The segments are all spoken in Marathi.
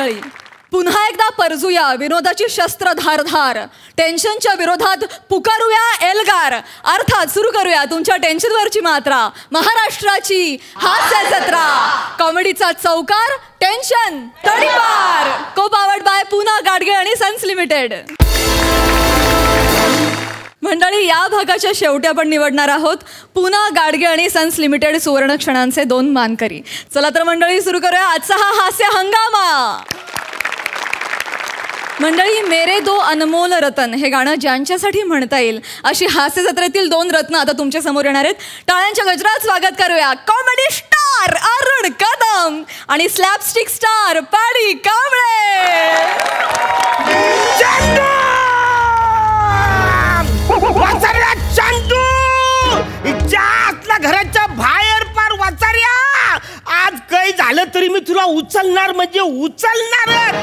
मंडळी, पुन्हा एकदा परजूया विनोदाची शस्त्र धारधार. टेन्शनच्या विरोधात पुकारूया एल्गार. अर्थात सुरू करूया तुमच्या टेन्शनवरची मात्रा. महाराष्ट्राची हास्य जत्रा. कॉमेडीचा चौकार, टेन्शन तडीपार. को पावर्ड बाय पूना गाडगे आणि सन्स लिमिटेड. मंडळी, या भागाच्या शेवटी आपण निवडणार आहोत पूना गाडगे आणि सन्स लिमिटेड सुवर्ण क्षणांचे 2 मानकरी. चला तर मंडळी, सुरू करूया आजचा हा हास्य हंगामा. मंडळी, मेरे दो अनमोल रतन हे गाणं ज्यांच्यासाठी म्हणता येईल अशी हास्य जत्रेतील 2 रत्न आता तुमच्या समोर येणार आहेत. टाळ्यांच्या गजरात स्वागत करूया कॉमेडी स्टार अरुण कदम आणि स्लॅपस्टिक स्टार पॅडी कांबळे. घराच्या बाहेर पार वाचार्या. आज काही झालं तरी मी तुला उचलणार म्हणजे उचलणार.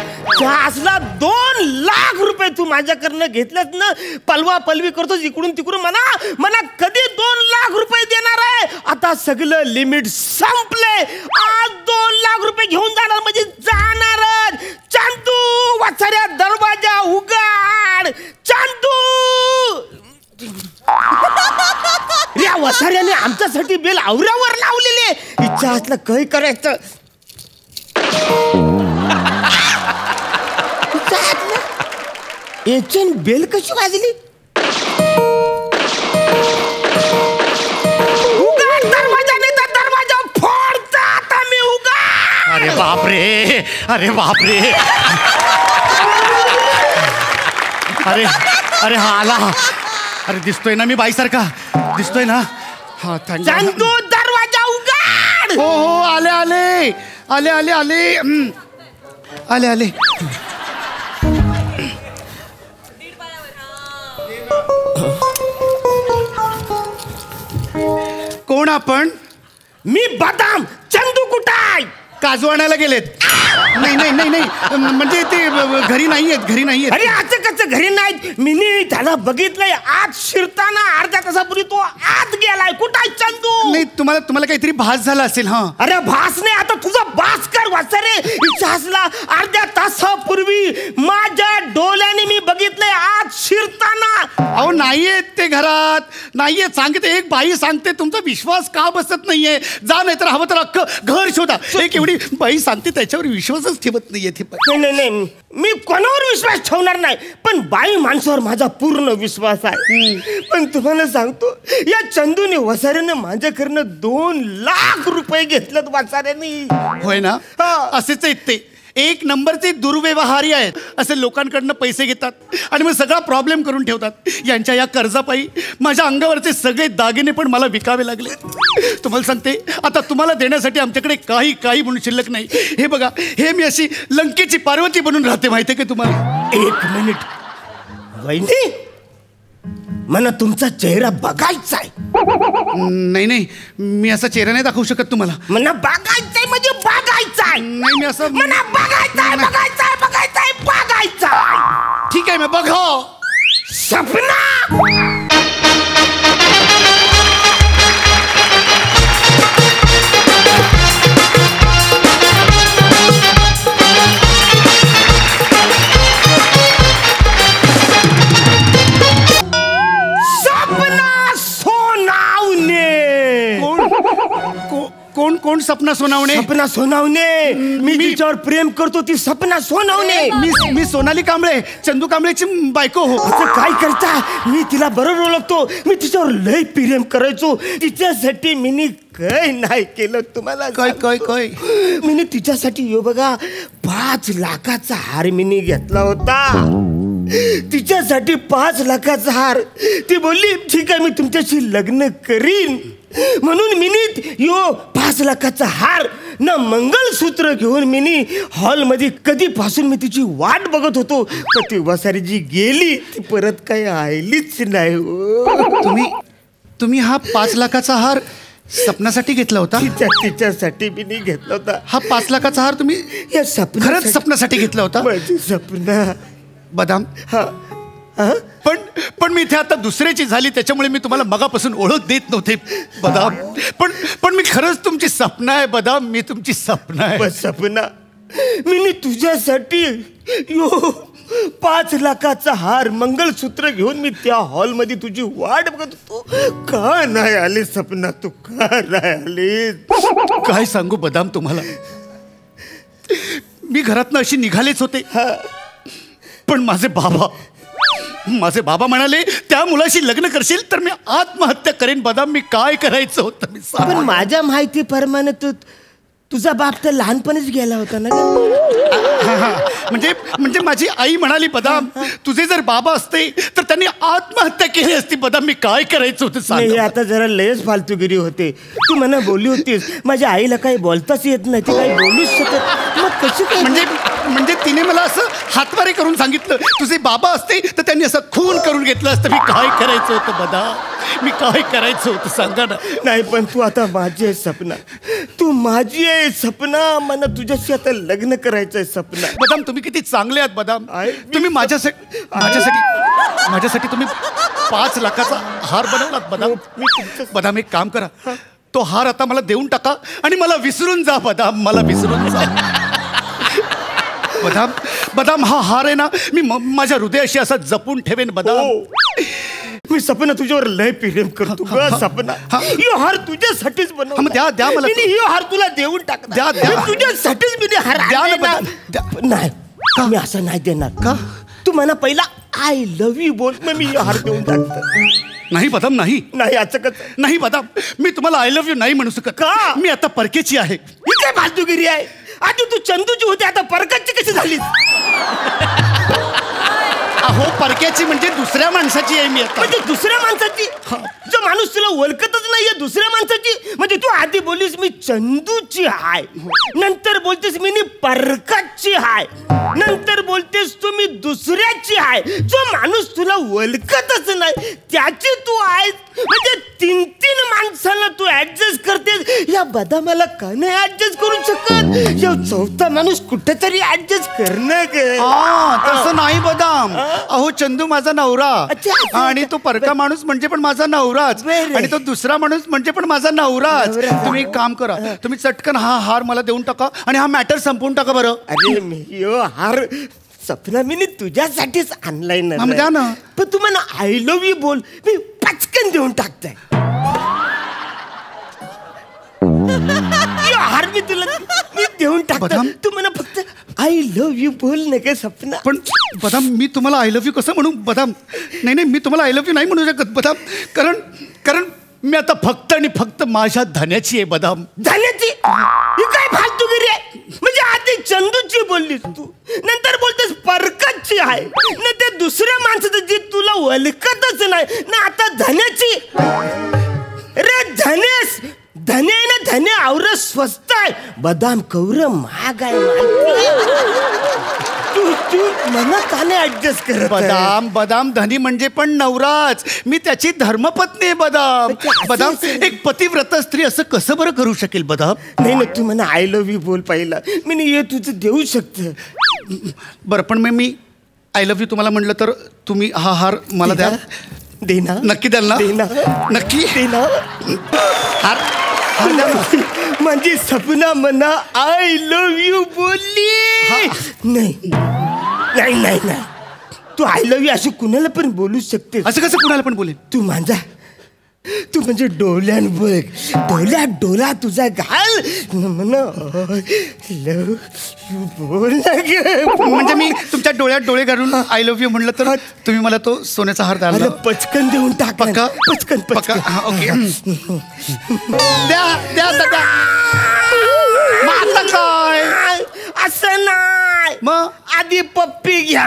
असला 2 लाख रुपये तू माझ्याकडनं घेतलेत ना. पलवा पलवी करतोस इकडून तिकडून. मला कधी 2 लाख रुपये देणार आहे. आता सगळं लिमिट संपले. आज 2 लाख रुपये घेऊन जाणार म्हणजे जाणारच. चांदू वाचार्या दरवाजा उघड. चांदू. या वसाऱ्याने आमच्यासाठी बेल आवऱ्यावर लावलेले. इच्छा असलं काही करायचं. याची बेल कशी वाजली. उघड दरवाजा. नाही तर दरवाजा फोडता आता मी. उघड. अरे बापरे, अरे बापरे. अरे अरे हा आला. अरे दिसतोय ना मी बाईसारखा. दिसतोय ना. हा चांदू दरवाजा उघड. हो हो, आले आले आले आले आले आले आले. कोण आपण. मी बदाम. चंदू कुठाय. काजू आणायला गेलेत. नाही नाही नाही नाही, म्हणजे ते घरी नाही आहेत, घरी नाही आहेत. अरे असं कसं घरी नाहीत. मी त्याला बघितलंय आत शिरताना. अर्ध्या तासापूर्वी तो आत गेलाय. कुठाय चंदू. नाही, तुम्हाला काहीतरी भास झाला असेल. हा. अरे भास नाही, आता तुझा भास कर वाचारे. इतिहासला अर्ध्या तासापूर्वी माझ्या डोळ्याने मी बघितलंय आत शिरताना. अहो नाहीयेत ते घरात. नाहीये सांगते. एक बाई सांगते, तुमचा विश्वास का बसत नाहीये. जा, नाही तर हवं तर अख्खं घर शोधा. एक एवढी बाई सांगते त्याच्यावर विश्वासच ठेवत नाहीये. नाही, मी कोणावर विश्वास ठेवणार नाही. पण बाई माणसावर माझा पूर्ण विश्वास आहे. पण तुम्हाला सांगतो, या चंदूने वसाऱ्याने माझ्याकडनं 2 लाख रुपये घेतलेत वाचाऱ्याने. होय ना. असेच आहेत ते. 1 नंबरचे दुर्व्यवहारी आहेत. असे लोकांकडनं पैसे घेतात आणि मग सगळा प्रॉब्लेम करून ठेवतात. यांच्या या कर्जापायी माझ्या अंगावरचे सगळे दागिने पण मला विकावे लागले. तुम्हाला सांगते, आता तुम्हाला देण्यासाठी आमच्याकडे काही म्हणून शिल्लक नाही. हे बघा, हे मी अशी लंकेची पार्वती बनून राहते. माहिती आहे का तुम्हाला. 1 मिनिट वहिनी, मला तुमचा चेहरा बघायचा आहे. नाही, मी असा चेहरा नाही दाखवू शकत तुम्हाला. मला बघायचंय म्हणजे बघायचाय. नाही, मी असं. मला बघायचंय. ठीक आहे, मी बघा. सपना. कोण सपना सोनावणे. सपना सोनावणे. मी तिच्यावर प्रेम करतो. ती सपना सोनावणे. मी सोनाली कांबळे, चंदू कांबळेची बायको. हो. असं काय करता. मी तिला बरोबर ओळखतो. मी तिच्यावर लय प्रेम करायचो. तिच्यासाठी मी काय नाही केलं तुम्हाला. काय मी तिच्यासाठी यो बघा 5 लाखाचा हार मी घेतला होता. तिच्यासाठी 5 लाखाचा हार. ती बोलली ठीक आहे, मी तुमच्याशी लग्न करीन. म्हणून मिनीत यो 5 लाखाचा हार ना मंगळसूत्र घेऊन मिनी हॉलमध्ये कधीपासून मी तिची वाट बघत होतो. तर ती वसारी जी गेली ती परत काही आलीच नाही. तुम्ही हा 5 लाखाचा हार सपनासाठी घेतला होता. तिच्यासाठी मी घेतला होता. हा 5 लाखाचा हार तुम्ही या खरंच सपनासाठी घेतला होता. माझी सपना. बदाम. पण मी इथे आता दुसऱ्याची झाली, त्याच्यामुळे मी तुम्हाला मगापासून ओळख देत नव्हते बदाम. पण मी खरंच तुमची सपना आहे बदाम. मी तुमची सपना आहे. सपना. मी तुझ्यासाठी यो 5 लाखाचा हार मंगलसूत्र घेऊन मी त्या हॉलमध्ये तुझी वाट बघत होतो. का नाही आली सपना, तू का नाही आली? काय सांगू बदाम तुम्हाला, मी घरातनं अशी निघालेच होते, पण माझे बाबा म्हणाले त्या मुलाशी लग्न करशील तर मी आत्महत्या करेन. बदाम मी काय करायचं होतं मी सांग. पण माझ्या माहितीप्रमाणे तुझा बाप तर लहानपणीच गेला होता ना. म्हणजे माझी आई म्हणाली बदाम तुझे जर बाबा असते तर त्यांनी आत्महत्या केली असती. बदाम मी काय करायचं होतं सांग. हे आता जरा लयच फालतूगिरी होते. तू मला बोलली होतीस माझ्या आईला काही बोलताच येत नाही, ती काही बोलूच शकत. मग कशी काय? म्हणजे तिने मला असं हातवारे करून सांगितलं तुझे बाबा असते तर त्यांनी असं खून करून घेतलं असतं. मी काय करायचं होतं बदाम, मी काय करायचं होतं सांगा ना. नाही पण तू आता माझी आहे सपना, तू माझी आहे सपना. मला तुझ्याशी आता लग्न करायचंय सपना. बदाम तुम्ही किती चांगले आहात बदाम. आहे. तुम्ही माझ्यासाठी तुम्ही 5 लाखाचा हार बनवलात बदाम. बदाम एक काम करा, तो हार आता मला देऊन टाका आणि मला विसरून जा बदाम, मला विसरून जा. बदाम हा हार आहे ना मी माझ्या हृदयाशी असा जपून ठेवेन बदाम. मी सपना तुझ्यावर लय प्रेम करतो ग सपना. यो हार तुझ्यासाठीच बनव. द्या मला. यो हार तुला देऊन टाक. द्या. तुझ्यासाठीच मी हार नाही. मी असं नाही देणार. का? तू मला पहिला आय लव्ह यू बोल, मग मी यो हार देऊन टाकतो. नाही बदाम नाही असं कसं नाही बदाम, मी तुम्हाला आय लव्ह यू नाही म्हणू शकत. का? मी आता परकेची आहे. ही काय फालतूगिरी आहे? आधी तू चंदूची होती, आता परकाची कशी झाली? अहो परक्याची म्हणजे दुसऱ्या माणसाची आहे मी आता. म्हणजे दुसऱ्या माणसाची? जो माणूस तुला ओळखतच नाहीये दुसऱ्या माणसाची. म्हणजे तू आधी बोललीस मी चंदूची हाय, नंतर बोलतेस मी परकाची हाय, नंतर बोलतेस तू मी दुसऱ्याची हाय. जो माणूस तुला ओळखतच नाही त्याची तू आहेस. म्हणजे 3 माणसाला तू ऍडजस्ट करतेस. या बदामाला का नाही ऍडजस्ट करू शकत? या 4था माणूस कुठेतरी ऍडजस्ट करणं ग. तसं नाही बदाम. अहो चंदू माझा नवरा आणि तो परका माणूस म्हणजे पण माझा नवराच आणि तो दुसरा माणूस म्हणजे पण माझा नवराच. तुम्ही एक काम करा, तुम्ही चटकन हा हार मला देऊन टाका आणि हा मॅटर संपवून टाका बरं. अरे मी हार सपना मी तुझ्यासाठीच आणलाय ना. द्या ना. पण तू मला आय लव्ह यू बोल, मी पटकन देऊन टाकताय. हार मी देऊन टाकतो. तू मला फक्त आय लव्ह यू बोल ना का सपना. पण बदाम मी तुम्हाला आय लव्ह यू कसं म्हणू बदाम. नाही मी तुम्हाला आय लव्ह यू नाही म्हणू शकत बदाम, कारण मी आता फक्त आणि फक्त माझ्या धन्याची आहे बदाम. धन्याची? ही काय फालतूगिरी आहे? म्हणजे आधी चंदूची बोललीस तू, नंतर बोलतेस परकाची आहे, नंतर दुसऱ्या माणसाचं जी तुला ओळखतच नाही ना, आता धन्याची. रे धनेस धने ना धने आवर स्वस्त आहे, बदाम कौर महाग आहे. तू मला का नाही ऍडजस्ट करत? बदाम धनी म्हणजे पण नवराच, मी त्याची धर्मपत्नी आहे बदाम. एक पतिव्रत स्त्री असं कसं बरं करू शकेल बदाम? नाही तू मला आय लव्ह यू बोल पहिला, मी हे तुझं देऊ शकतो. बरं पण मी आय लव्ह यू तुम्हाला म्हटलं तर तुम्ही हा हार मला द्या. देना? नक्की द्याल ना? नक्की देना. हार म्हणजे सपना मना आय लव्ह यू बोलली. नाही तू आय लव्ह यू अशी कुणाला पण बोलू शकते. असं कसं कुणाला पण बोलेन? तू म्हणजे डोळ्यात बघ, डोळ्यात डोळा तुझा घाल म्हणा लव्ह यू बोल. म्हणजे मी तुमच्या डोळ्यात डोळे घालून आय लव्ह यू म्हणलं तर तुम्ही मला तो सोन्याचा हार द्याल? पचकन देऊन टाक. पक्का? पचकन. ओके द्या आता काय असं नाही, मग आधी पप्पी घ्या.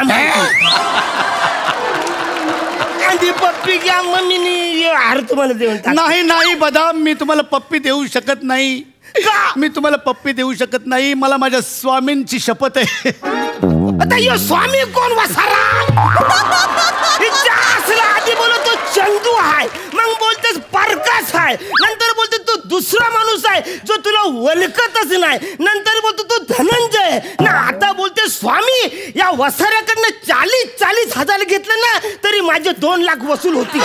आधी पप्पी घ्या मग मी हार तुम्हाला देऊन टाक. नाही बदाम, मी तुम्हाला पप्पी देऊ शकत नाही. मी तुम्हाला पप्पी देऊ शकत नाही, मला माझ्या स्वामींची शपथ आहे. आता यो स्वामी कोण? वसारा. आधी बोलतो चंदू आहे, मग बोलतेस परकास आहे, नंतर बोलतो तो दुसरा माणूस आहे जो तुला ओळखतच नाही, नंतर बोलतो तो धनंजय ना, आता बोलते स्वामी. या वसाऱ्याकडनं 40 हजार घेतलं ना तरी माझे 2 लाख वसूल होती.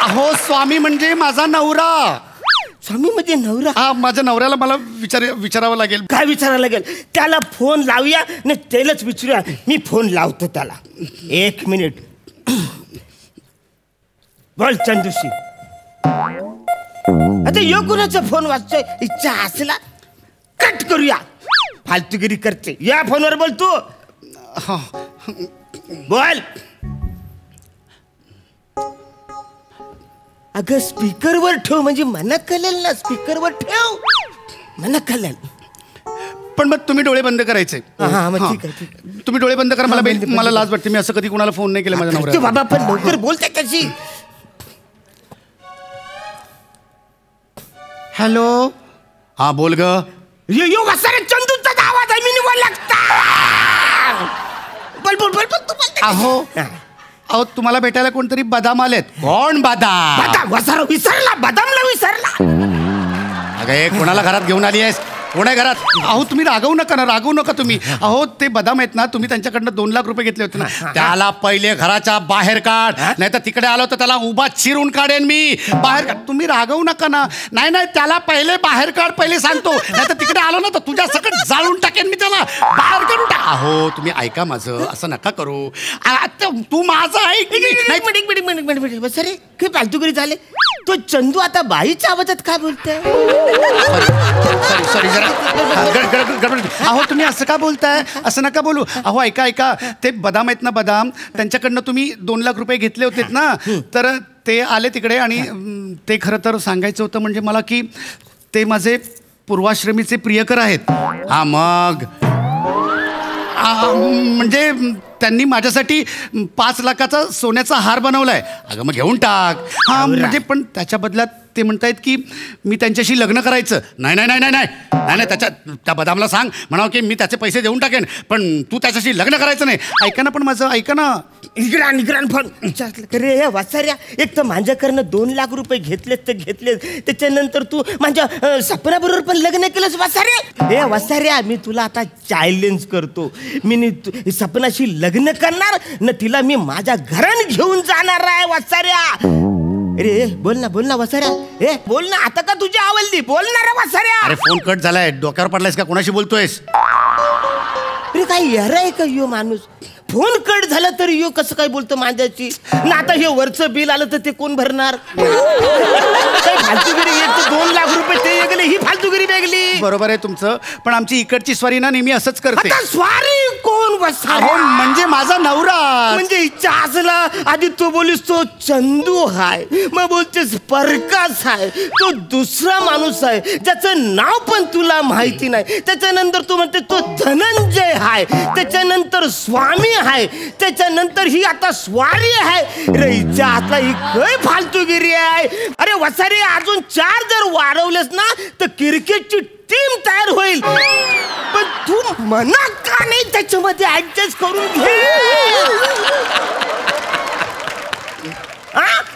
अहो स्वामी म्हणजे माझा नवरा. स्वामी म्हणजे नवरा? हा, माझ्या नवऱ्याला मला विचारावं लागेल. काय विचारायला लागेल? त्याला फोन लावूया न त्यालाच विचारूया. मी फोन लावतो त्याला. 1 मिनिट. बोल चंदूशी. आता यो कुणाचा फोन वाजतोय? इच्छा असला कट करूया. फालतूगिरी करते. या फोनवर बोल तू. बोल. अगं स्पीकरवर ठेव म्हणजे मला कळेल ना. स्पीकरवर ठेव मला कळेल. पण मग तुम्ही डोळे बंद करायचे. ठीक आहे. तुम्ही डोळे बंद करा. मला लाज वाटते. मी असं कधी कुणाला फोन नाही केला माझ्या नवऱ्याला. बाबा पण लवकर बोलते कशी. हॅलो. हा बोल ग. यो वसारे चंदूचा आवाज आहे. मी नाही बोल लागता. बोल बोल बोल तू बोलते. अहो तुम्हाला भेटायला कोणतरी बदाम आलेत. कोण बदाम? बदाम वसारा विसरला. बदामला विसरला. अगं कोणाला घरात घेऊन आली आहेस? कोण आहे घरात? अहो तुम्ही रागवू नका तुम्ही. अहो ते बदाम आहेत ना, तुम्ही त्यांच्याकडनं 2 लाख रुपये घेतले होते ना. त्याला पहिले घराच्या बाहेर काढ, नाही तर तिकडे आलो तर त्याला उभा चिरून काढेन मी. बाहेर काढ. तुम्ही रागवू नका ना. नाही त्याला पहिले बाहेर काढ. पहिले सांगतो. नाही तर तिकडे आलो ना तर तुझ्या सकट जाळून टाकेन मी त्याला. बाहेर काढून टाक. अहो तुम्ही ऐका माझं. असं नका करू. तू माझं ऐक. सरे काही फालतूगिरी झाले. तो चंदू आता बाईच्या आवाजात काय बोलतोय? सॉरी गडबड. अहो तुम्ही असं का बोलताय? असं नका बोलू. अहो ऐका. ते बदाम आहेत ना, बदाम त्यांच्याकडनं तुम्ही 2 लाख रुपये घेतले होते ना, तर ते आले तिकडे. आणि ते खरं तर सांगायचं होतं म्हणजे मला की ते माझे पूर्वाश्रमीचे प्रियकर आहेत. हा मग म्हणजे त्यांनी माझ्यासाठी 5 लाखाचा सोन्याचा हार बनवलाय. अगं मग घेऊन टाक. हा म्हणजे पण त्याच्या बदल्यात ते म्हणतायत की मी त्यांच्याशी लग्न करायचं. नाही त्या बदामला सांग म्हणावं की मी त्याचे पैसे देऊन टाकेन, पण तू त्याच्याशी लग्न करायचं नाही. ऐका ना, पण माझं ऐका ना. निगरान फोन रे वाचाऱ्या. एक तर माझ्याकडनं 2 लाख रुपये घेतलेत. त्याच्यानंतर तू माझ्या सपनाबरोबर पण लग्न केलंस वाचाऱ्या. हे वाचाऱ्या, मी तुला आता चॅलेंज करतो. मी सपनाशी लग्न करणार न तिला मी माझ्या घरात घेऊन जाणार आहे वाचाऱ्या. अरे बोल ना वसाऱ्या. ए बोल ना. आता का तुझी आवडली? बोल ना रे वसाऱ्या. अरे फोन कट झालाय. डोक्यावर पडलायस का? कोणाशी बोलतोयस? अरे काही यार आहे का यो माणूस? फोन कट झाला तरी यो कसं काय बोलतो माझ्याशी? ना आता हे वरचं बिल आलं तर ते कोण भरणार? फालतूगिरी. 2 लाख रुपये ते वेगळे, ही फालतूगिरी वेगळी. बरोबर आहे तुमचं, पण आमची इकडची स्वारी ना नेहमी असंच करते. स्वारी कोण वसाऱ्या? म्हणजे माझा नवरा. म्हणजे इच्छा असला आधी तो बोलीस तो चंदू हाय, मग बोलतेस प्रकाश हाय. तो दुसरा माणूस आहे ज्याचं नाव पण तुला माहिती नाही. त्याच्यानंतर तू म्हणते तो धनंजय हाय. त्याच्यानंतर स्वामी हाय. त्याच्यानंतर ही आता स्वारी आहे. रे इच्छा आता ही काय फालतूगिरी आहे? अरे वसारे, अजून 4 जर वाढवलेस ना तर क्रिकेटची टीम तयार होईल. पण तू मना का नाही त्याच्यामध्ये ऍडजस्ट करून घे?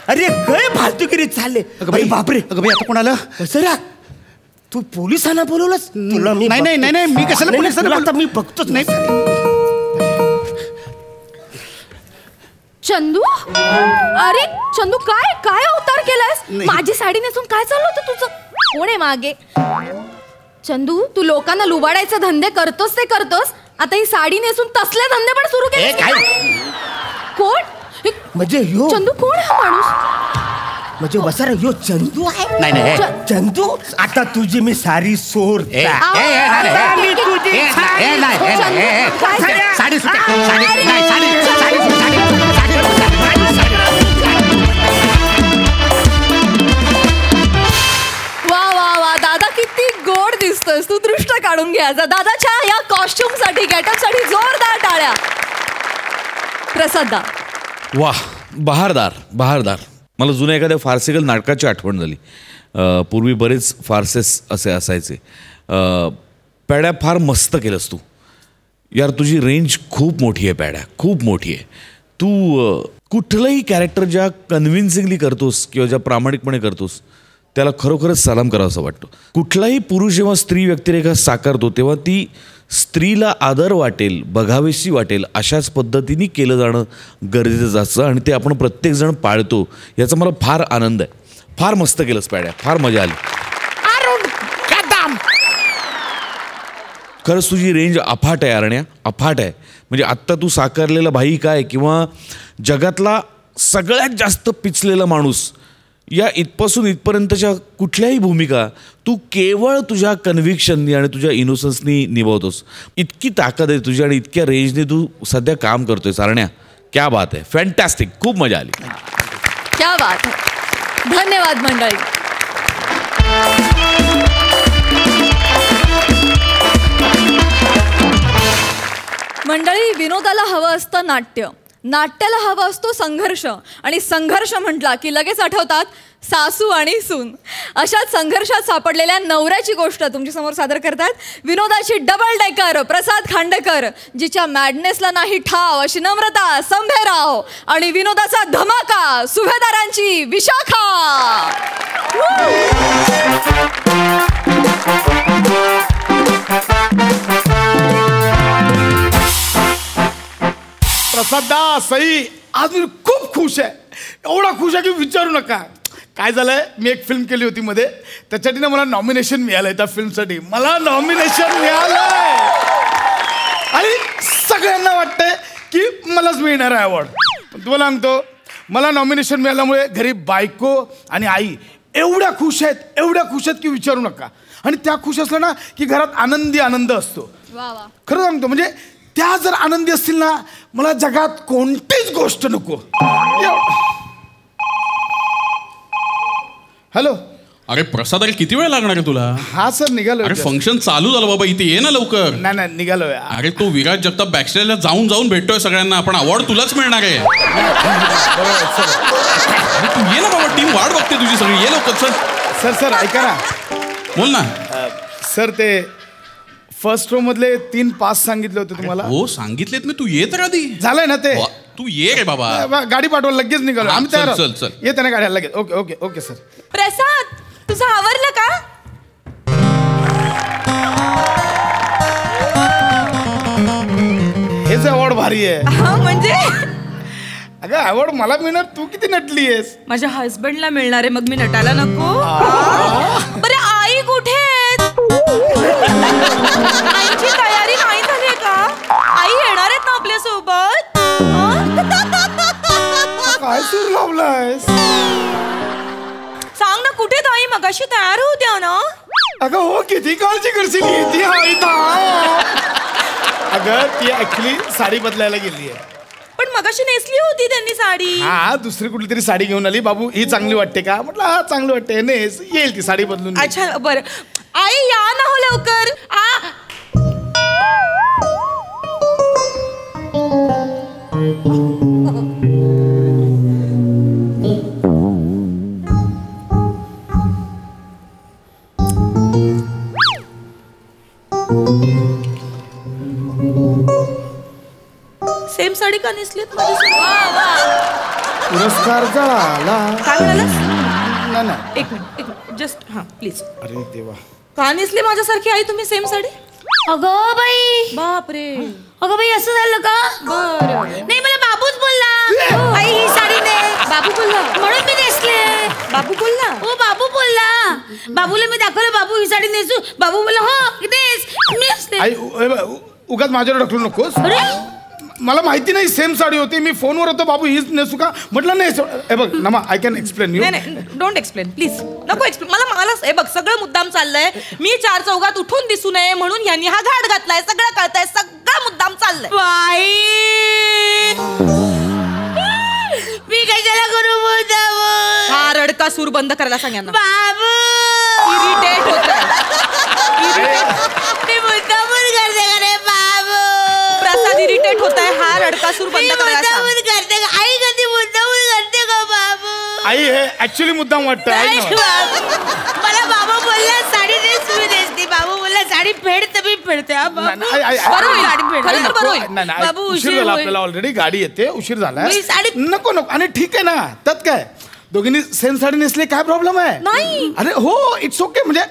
अरे काय फालतूगिरी चालले. बापरे. आता कोणाला? सर तू पोलिसांना बोलवलंस? तुला मी नाही मी कशाला पोलिसांना? आता मी बघतोच. नाही चंदू. अरे चंदू, काय अवतार केलायस? माझी साडी नेसून काय चाललं होतं तुझं? कोण आहे मागे? चंदू, तू लोकांना लुबाडायचे धंदे करतोस ते करतोस. आता ही साडी नेसून तसले धंदे पण सुरू केले. कोण म्हणजे ह्यो चंदू? कोण हा माणूस? म्हणजे वसारा ह्यो चंदू आहे? नाही चंदू, आता तुझी मी सारी सोड. वा दादा, किती गोड दिसतोयस तू. दृष्ट काढून घ्यायचा. दादाच्या या कॉस्ट्युम साठी, गेटअप साठी जोरदार टाळ्या. प्रसाद. वाह, बहारदार. मला जुन्या एखाद्या फारसिकल नाटकाची आठवण झाली. पूर्वी बरेच फारसेस असे असायचे. पॅड्या, फार मस्त केलंस तू यार. तुझी रेंज खूप मोठी आहे पॅड्या, खूप मोठी आहे. तू कुठलंही कॅरेक्टर ज्या कन्व्हिन्सिंगली करतोस किंवा ज्या प्रामाणिकपणे करतोस त्याला खरोखरच सलाम करावा असं वाटतं. कुठलाही पुरुष जेव्हा स्त्री व्यक्तिरेखा साकारतो तेव्हा ती स्त्रीला आदर वाटेल, बघावीशी वाटेल अशाच पद्धतीने केलं जाणं गरजेचं असतं. आणि ते आपण प्रत्येकजण पाळतो याचा मला फार आनंद आहे. फार मस्त केलंस पॅड्या, फार मजा आली. खरंच तुझी रेंज अफाट आहे अरण्या, अफाट आहे. म्हणजे आत्ता तू साकारलेला भाई काय किंवा जगातला सगळ्यात जास्त पिचलेला माणूस या इथपासून इथपर्यंतच्या कुठल्याही भूमिका तू केवळ तुझ्या कन्व्हिक्शननी आणि तुझ्या इनोसन्सनी निभावतोस. इतकी ताकद आहे तुझी आणि इतक्या रेंजने तू सध्या काम करतोय अरण्या. क्या बात आहे, फॅन्टॅस्टिक, खूप मजा आली. क्या बात आहे. धन्यवाद मंडळी. मंडळी, विनोदाला हवं असतं नाट्य, नाट्याला हवा असतो संघर्ष, आणि संघर्ष म्हटला की लगेच आठवतात सासू आणि सून. अशाच संघर्षात सापडलेल्या नवऱ्याची गोष्ट तुमच्यासमोर सादर करतात विनोदाची डबल डेकर प्रसाद खांडेकर, जिच्या मॅडनेसला नाही ठाव अशी नम्रता संभेराव, आणि विनोदाचा धमाका सुभेदारांची विशाखा. प्रसादा सई, आज मी खूप खुश आहे, एवढा खुश आहे की विचारू नका. काय झालंय, मी एक फिल्म केली होती मध्ये, त्याच्यासाठी ना मला नॉमिनेशन मिळालंय. त्या फिल्मसाठी मला नॉमिनेशन मिळालंय आणि सगळ्यांना वाटतंय की मलाच मिळणार आहे अवॉर्ड. पण तुम्हाला सांगतो, मला नॉमिनेशन मिळाल्यामुळे घरी बायको आणि आई एवढ्या खुश आहेत की विचारू नका. आणि त्या खुश असल्या ना की घरात आनंद असतो. खरं सांगतो, म्हणजे त्या जर आनंदी असतील ना, मला जगात कोणतीच गोष्ट नको. हॅलो. अरे प्रसाद, अरे किती वेळ लागणार आहे तुला? हा सर, निघालो. अरे फंक्शन चालू झालं बाबा, इथे ये ना लवकर. नाही निघालोय. अरे तो विराज जगताप बॅकस्टेजला जाऊन भेटतोय सगळ्यांना, पण अवॉर्ड तुलाच मिळणार आहे. तू ये ना बाबा, टीम वाट बघते तुझी सगळी, ये लवकर. सर ऐका ना. बोल ना. सर, ते फर्स्ट रो मधले 3 पास सांगितले होते तुम्हाला. हो सांगितलेत मी, तू ये तर आधी. झालंय ना ते. तू ये रे बाबा. गाडी पाठवा, लगेच निघालो आम्ही तयार. चल येते ना गाड्या लगेच. Okay sir. प्रसाद, तुझं आवरलं का? हेच अवॉर्ड भारी आहे. म्हणजे अगं अवॉर्ड मला मिळणार, तू किती नटली आहेस. माझ्या हस्बंडला मिळणार आहे, मग मी नटायला नको? बरं, आई कुठे? आईची तयारी नाही झाली का? आई येणार आहेत ना आपल्या सोबत? काय सूर लावलायस? सांग ना, कुठे ताई? मगाशी तयार होत्या ना. अगं हो, किती काळजी करशील. अगं ती ऍक्च्युली साडी बदलायला गेली आहे. पण मगाशी नेसली होती त्यांनी साडी. हा, दुसरी कुठली तरी साडी घेऊन आली. बाबू ही चांगली वाटते का? म्हटलं हा चांगली वाटते, नेस. येईल ती साडी बदलून. अच्छा बरं. आई या ना हो लवकर. सेम साडी का नेसलीत? पुरस्कार जळाला. काय म्हणालास? नाही. एक मिनिट जस्ट. हा प्लीज. अरे देवा, का नेसली माझ्यासारखी आई तुम्ही सेम साडी? अगं बाई, बापरे. अगं बाई, असं झालं का? बरं. नाही, मला बाबूच बोलला, आई ही साडी ने. बाबू बोलला म्हणून मी नेसले. बाबू बोलला? हो, बाबू बोलला. बाबूला मी दाखवलं, बाबू ही साडी नेसू. बाबू बोलला हो नेस. मी नेसले. आई उगाच माझ्यावर ढकलू नकोस. अरे, मला माहिती नाही सेम साडी होती. मी फोनवर होतो, बाबू हीच नेसू का म्हटलं. नाही हे बघ नमा, आय कॅन एक्सप्लेन यू. नाही डोंट एक्सप्लेन प्लीज. नको एक्सप्लेन. मला हे बघ, सगळं मुद्दाम चाललंय. मी 4 चौघात उठून दिसू नये म्हणून ह्यांनी हा घाट घातलाय. सगळं कळतंय, सगळं मुद्दाम चाललंय. बाई, मी कशाला करू मुद्दाम? हा रडका सूर बंद करायला सांग यांना. बाबू, इरिटेट होतंय. मी मुद्दामून करते का रे बाबू? प्रसाद इरिटेट होतंय. हा रडका सूर बंद करायला सांग. मुद्दामून करते का? आई कधी मुद्दामून करते का बाबू? आई हे ऍक्च्युली मुद्दाम वाटतं. नाही बाबू, मला बाबा बोलला साडी नेस, मी नेसते. बाबू बोलला साडी फेड, तर मी फेडते. हा बाबू, बरं होईल. साडी फेड. खरं तर बरं होईल. बाबू, उशीर झाला आपल्याला, ऑलरेडी गाडी येते, उशीर झाला. मी साडी- नको आणि ठीक आहे ना, त्यात काय. दोघींनी सेम साडी नेसली, काय प्रॉब्लेम आहे? नाही. अरे हो, इट्स ओके. म्हणजे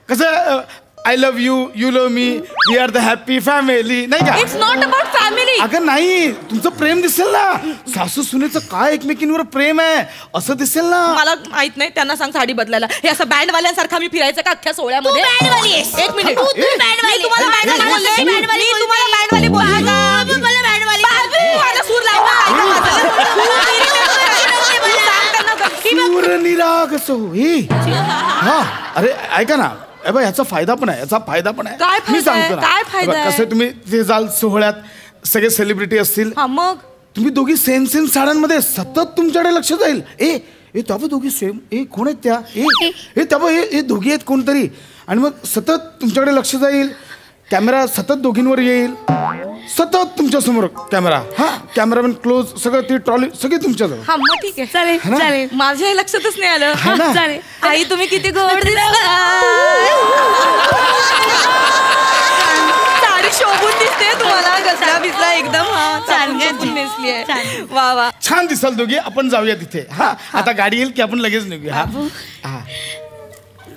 कसं I love you, you love me, we are the happy family, नाही का? It's not about family. अगं नाही, तुमचं प्रेम दिसेल ना, सासू सुनेचं काय एकमेकींवर प्रेम आहे असं दिसेल ना. मला माहित नाही, त्यांना सांग साडी बदलायला. हे असं बँड वाल्यांसारखा मी फिरायचं का अख्ख्या सोहळ्यामध्ये? एक मिनिट, मी तुम्हाला बँड वाली सूर निराग असो हे. हा अरे ऐका ना, ह्याचा फायदा पण आहे, याचा फायदा पण आहे. काय फायदा मी सांगतो आहे? काय फायदा आहे? कसं तुम्ही ते जाल सोहळ्यात, सगळे सेलिब्रिटी असतील, मग तुम्ही दोघी सेम सेम साड्यांमध्ये, सतत तुमच्याकडे लक्ष जाईल. ए त्याबा दोघी सेम, कोण आहेत त्या, त्याबा हे दोघी आहेत कोणतरी, आणि मग सतत तुमच्याकडे लक्ष जाईल. कॅमेरा सतत दोघींवर येईल, सतत तुमच्या समोर कॅमेरा, हा कॅमेरामॅन क्लोज, सगळं ती ट्रॉली सगळी तुमच्याजवळ. हा मग ठीक आहे, चालेल ना? चालेल. माझ्या हे लक्षातच नाही आलं. हा ना? चालेल. आई तुम्ही किती गोड साडी शोभून दिसते तुम्हाला, गजरा बिजरा एकदम छान नेसली आहे. वा वा, छान दिसाल दोघी. आपण जाऊया तिथे. हा आता गाडी येईल की आपण लगेच निघूया. हा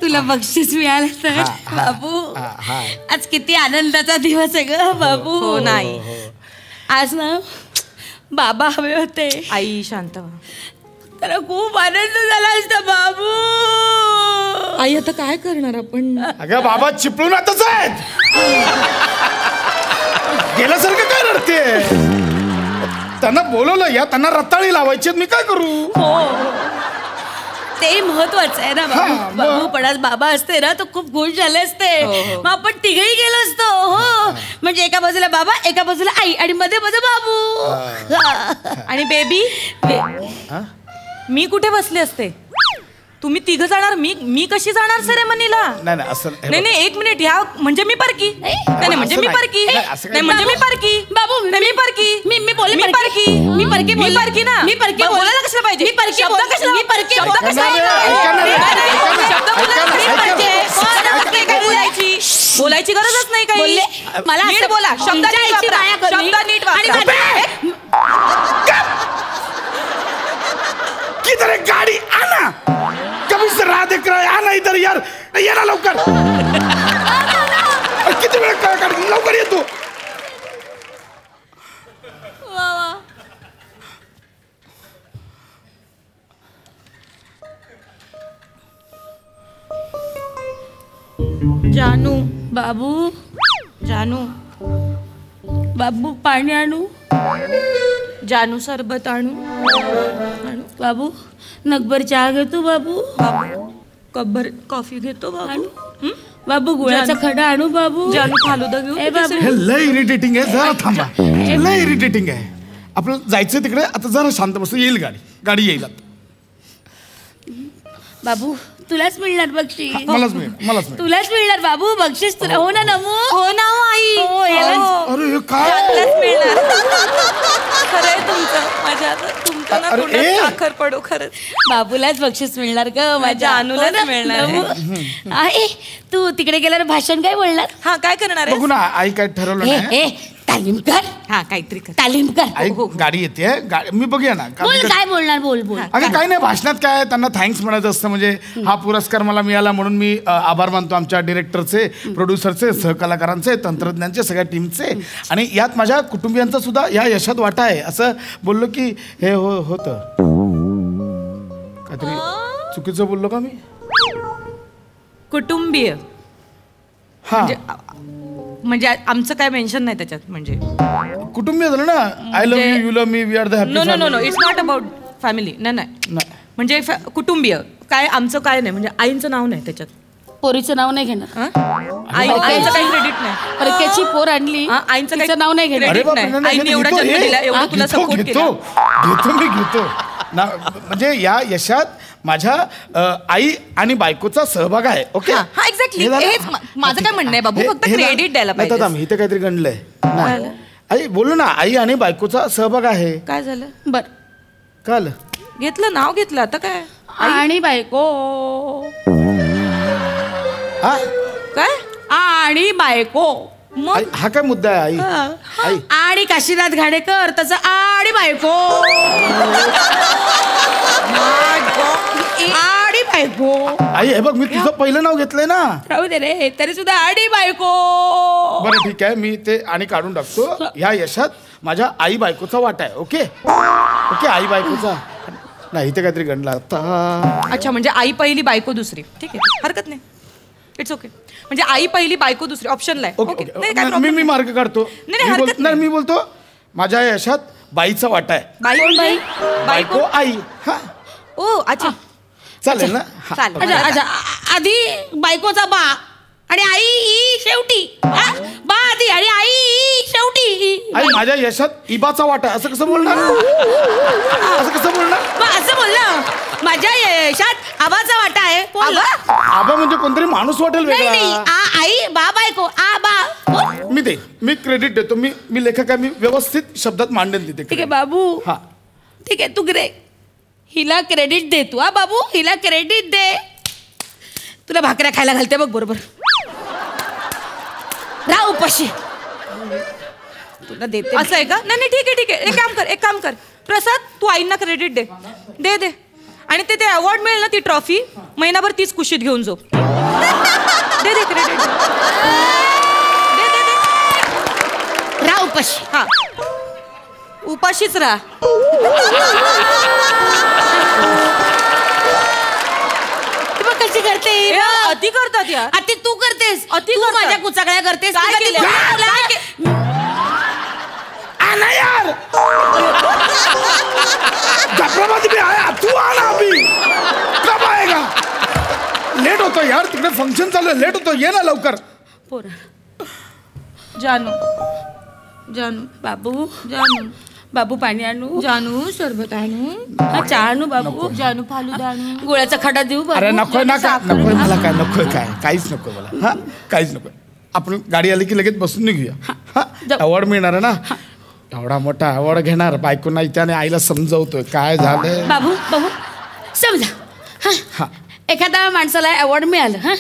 तुला बक्षीस मिळालं तर बाबू, आज किती आनंदाचा दिवस आहे ग बाबू. हो नाही, आज ना बाबा हवे होते. आई शांत व्हा, त्याला खूप आनंद झाला असता बाबू. आई आता काय करणार आपण? अगं बाबा चिपळून आताच आहेत, गेल्यासारखं काय रडते? त्यांना बोलवलं या, त्यांना रताळी लावायची, मी काय करू? ते महत्वाचं आहे ना बाबू. बाबू पण आज बाबा असते ना तर खूप खुश झाले असते. मग आपण तिघही गेलो असतो. हो, म्हणजे एका बाजूला बाबा, एका बाजूला आई, आणि मध्ये मध्ये बाबू. आणि बेबी, मी कुठे बसले असते? तुम्ही तिघ जाणार, मी कशी जाणार सेरेमनीला? नाही असं नाही, एक मिनिट. ह्या म्हणजे मी परकी, नाही म्हणजे मी परकी, नाही म्हणजे मी परकी बाबू, मी परकी, मी बोलले परकी, मी परकी ना, मी परकी बोलायला कशाला पाहिजे? मी परकी कशाला, मी परकी बोलायची गरजच नाही काही. मला नीट बोला, शब्द नीट किधर है गाड़ी, आना कभी से राह देख रहा है, आना इधर यार, ये ना लवकर. किती वेळ लवकर ये तू. जानू, बाबू, जानू, बाबू पाणी आणू, जानू सरबत आणू, बाबू नगभर चहा घेतो, बाबू कपभर कॉफी घेतो, बाबू बाबू गुळाचा खडा आणू, बाबू जानू फालुदा घेऊ. हे लय इरिटेटिंग आहे, जरा थांबा. लय इरिटेटिंग आहे. आपलं जायचं तिकडे, आता जरा शांत बस. येईल गाडी येईल आता. बाबू तुलाच मिळणार बक्षीस. मलाच मिळेल. तुलाच मिळणार बाबू बक्षीस तुला. हो ना नमू, हो ना आई. अरे हे काय मिळणार. खरंय तुमचं, माझ्या तुमचं ना तोंडात साखर पडो. खरंच बाबूलाच बक्षीस मिळणार ग, माझ्या अनुलाच मिळणार. आहे तू तिकडे गेल्यावर भाषण काय बोलणार? हा काय करणार? बघू ना, आई काय ठरवलं नाही. तालीम कर. हा काहीतरी कर, तालीम कर. आई गाडी येते, मी बघूया ना. काय बोलणार? बोल. अगं काही नाही, भाषणात काय त्यांना थँक्स म्हणायचं असतं. म्हणजे हा पुरस्कार मला मिळाला म्हणून मी आभार मानतो आमच्या डिरेक्टरचे, प्रोड्युसरचे, सहकलाकारांचे, तंत्रज्ञांचे, सगळ्या टीमचे, आणि यात माझ्या कुटुंबियांचा सुद्धा या यशात वाटा आहे असं बोललो की हे होतं. काहीतरी चुकीचं बोललो का मी? कुटुंबीय हा म्हणजे आमचं काय मेन्शन नाही त्याच्यात. म्हणजे कुटुंबीय झालं ना. I love you, you love me, we are the happy. No, it's not about family. नाही म्हणजे कुटुंबीय काय आमचं काय नाही. म्हणजे आईंचं नाव नाही त्याच्यात. पोरीचं नाव नाही घेणार. आईचं काही क्रेडिट नाही. परक्याची पोर आणली, आईचं काही नाव नाही घेणार. आईने एवढा जन्म दिला, एवढं तुला सपोर्ट केला. घेतो ना. म्हणजे या यशात माझ्या आई आणि बायकोचा सहभाग आहे. ओके, हा एक्झॅक्टली. हेच माझं काय म्हणणं आहे बाबू, फक्त क्रेडिट द्यायला पाहिजे. इथे काहीतरी गणलंय. आई बोललो ना, आई आणि बायकोचा सहभाग आहे. काय झालं? बर काल घेतलं, नाव घेतलं, आता काय? आणि बायको काय? आणि बायको. मग हा काय मुद्दा आहे? आई आणि काशीनाथ घाडेकर तसं आणि बायको. आणि बायको. आई हे बघ मी तुझं पहिलं नाव घेतलंय ना. राहू दे रे, तरी सुद्धा आणि बायको. बरं ठीक आहे, मी ते आणि काढून टाकतो. ह्या यशात माझ्या आई बायकोचा वाटा आहे. ओके ओके, आई बायकोचा नाही, इथे काहीतरी गणला आता. अच्छा, म्हणजे आई पहिली बायको दुसरी. ठीक आहे, हरकत नाही, इट्स ओके. म्हणजे आई पहिली बायको दुसरी ऑप्शनला आहे. ओके ओके, ओके, नाही, काय मी problem मी मार्क काढतो. नाही, हरकत नाही. मी बोलतो माझ्या यशात बाईचा वाटा आहे. बाई बाई बायको आई. हा ओ अच्छा, चालेल ना. हा. चालेल. अच्छा अच्छा, आधी बायकोचा बा आणि आई ही शेवटी. हा? बा आधी आणि आई ही शेवटी. आई माझ्या यशात इबाचा वाटा आहे. असं कसं बोलणार? असं कसं बोलणार? बा असं बोललं, माझ्या यशात आबाचा वाटा आहे. बोल. आबा म्हणजे कोणतरी माणूस वाटेल नाही नाही, वेगळा. आई बा बायको आ बा. बोल. मी क्रेडिट देतो. मी लेखक आहे, मी व्यवस्थित शब्दात मांडन देते. ठीक आहे बाबू. हा ठीक आहे, तू हिला क्रेडिट दे तू. हा बाबू, हिला क्रेडिट दे. तुला भाकऱ्या खायला घालते बघ बरोबर. राह उपाशी. तुला देते. असं आहे का? नाही नाही, ठीक आहे ठीक आहे, एक काम कर प्रसाद, तू आईंना क्रेडिट दे दे दे. आणि ते अवॉर्ड मिळेल ना, ती ट्रॉफी महिनाभर तीच कुशीत घेऊन जाऊ. दे दे क्रेडिट, दे दे दे. राह उपाशी. हा, उपाशीच राहा. कशी करते अति करतात यार. अति तू करतेस. अति तू करतात. माझ्या कुचाकळ्या करतेस. काय तू कधी केलं? बोलला? काय के- आना यार. जफराबाद में आया, तू आना अभी. कब आएगा? लेट होतो यार, तिकडे फंक्शन चालू आहे, लेट होतो. ये ना लवकर. पोरा. जानू बाबू, बाबू पाणी आणू. जानू सरबत आणू. हा, चहा आणू बाबू. जानू फालुदा आणू. गोळ्याचा खडा देऊ बाबू. अरे नकोय ना, साखर नकोय आणू. मला, काय नकोय, काय काहीच नको मला. हा काहीच नकोय. आपण गाडी आली की लगेच बसून निघूया. हा जाऊ. अवॉर्ड मिळणार आहे ना. एवढा मोठा अवॉर्ड घेणार, बायको नाही त्याने आईला समजवतोय काय झालंय. बाबू समजा. हा. एखाद्या माणसाला अवॉर्ड मिळालं. हा,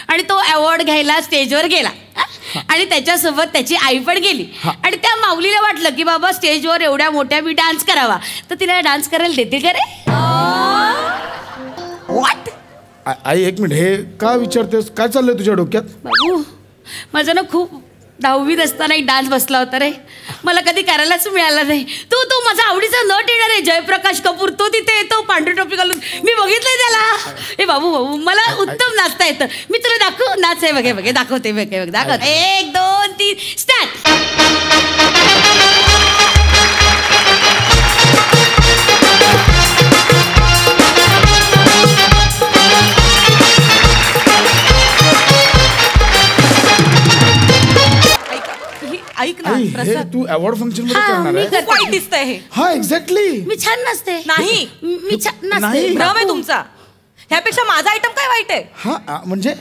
आणि तो अवॉर्ड घ्यायला स्टेजवर गेला. हा? आणि त्याच्यासोबत त्याची आई पण गेली. आणि त्या माऊलीला वाटलं की बाबा स्टेजवर एवढ्या मोठ्या मी डान्स करावा, तर तिला डान्स करायला देतील का रे? व्हॉट? आई एक मिनिट, हे का विचारतेस? काय चाललंय तुझ्या डोक्यात? बाबू, माझं ना खूप 10वीत असताना एक डान्स बसला होता रे. मला कधी करायलाच मिळाला नाही. तो माझा आवडीचा नट येणार आहे, जयप्रकाश कपूर. तो तिथे येतो पांढरी टोपी घालून. मी बघितलंय त्याला. ए बाबू मला उत्तम नाचता येतं. मी तुला दाखव. नाच आहे बघे दाखवते. दाखवते. 1 2 3 स्टार्ट. ऐक ना आई, हे प्रसाद, तू अवॉर्ड फंक्शन मध्ये हा, करणार मी आहे? करते. वाईट दिसतंय हे. हा एक्झॅक्टली. मी छान नसते. नाही. मी छान नसते. नाही. भ्रम आहे तुमचा. ह्यापेक्षा माझा आयटम काय वाईट आहे? हा म्हणजे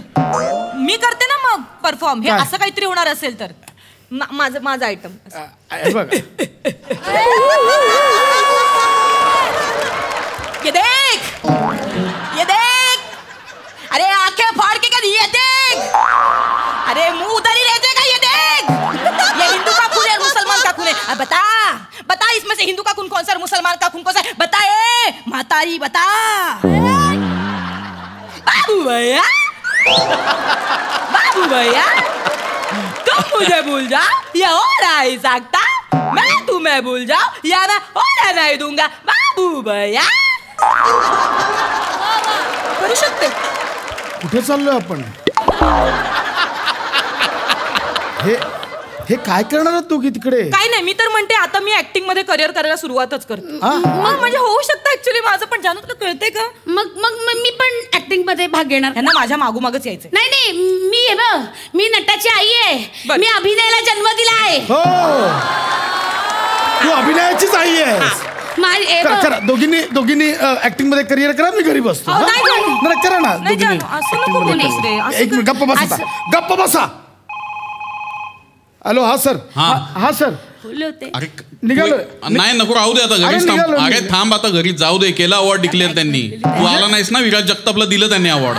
मी करते ना मग परफॉर्म. हे काय? असं काहीतरी होणार असेल तर माझा आयटम. हे बघ, ये देख. अरे आंखें फाड़ के क्या ये देख. अरे मुंह उधर ही रहते का? ये देख. ये हिंदू का खून है मुसलमान का खून है? बता इसमें से हिंदू का खून कौन सा है, मुसलमान का खून कौन सा है? बता ए मातारी, बता. बाबू भैया तुम मुझे भूल जाओ, ये हो नहीं सकता. मैं तुम्हें भूल जाओ, या मैं होने नहीं दूंगा. बाबू भैया करू शकते. कुठे चाललोय आपण? हे काय करणार आहात तू की तिकडे? काय नाही, मी तर म्हणते आता मी ऍक्टिंग मध्ये करिअर करायला सुरुवातच करते. हा? मग म्हणजे होऊ शकतं ऍक्च्युली माझं पण. जानू तुला कळतंय का? मग मी पण ऍक्टिंग मध्ये भाग घेणार. त्यांना माझ्या मागोमागच यायचंय. नाही मी नटाची आई आहे. बर. मी अभिनयाला जन्म दिला आहे. हो, तू अभिनयाचीच आई आहेस. करा दोघींनी ऍक्टिंग मध्ये करिअर करा. मी घरी बसतो. अहो, नाही, हा? जानू. नाही, करा ना नाही दोघींनी. जानू, असं नको बोलूस रे. असं एक मिनिट गप्प बसा. गप्प बसा. हॅलो. हा सर. हा सर. बोलले होते. अरे निघालोय. नाही नको राहू दे आता अरे, घरीच थांब. निघालो मी. अरे थांब आता घरी जाऊ दे. केला अवॉर्ड डिक्लेअर त्यांनी. तू आला नाहीस ना, विराज जगतापला दिलं त्यांनी अवॉर्ड.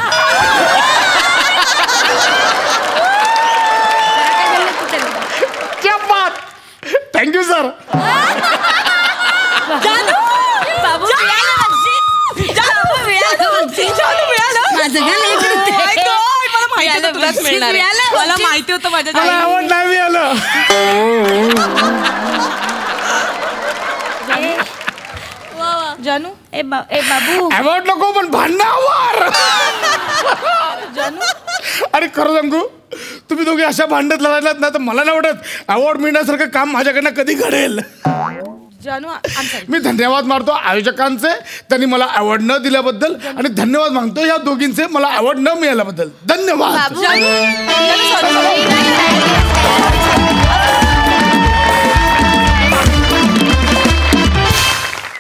क्या बात. Thank you sir. जानू, बाबू जानू मिळालं. माहिती होतं तुलाच मिळणार आहे. मला माहिती होतं माझ्या मला आवड नाही मिळालं. जानू ए बाबू अवॉर्ड नको पण भांडणं आवार. अरे खरं सांगू, तुम्ही दोघे अशा भांडत लढायलात ना तर मला नाही वाटत अवॉर्ड मिळण्यासारखं काम माझ्याकडनं कधी घडेल. जानू मी धन्यवाद मारतो आयोजकांचे, त्यांनी मला अवॉर्ड न दिल्याबद्दल, आणि धन्यवाद मागतो या दोघींचे मला अवॉर्ड न मिळाल्याबद्दल. धन्यवाद.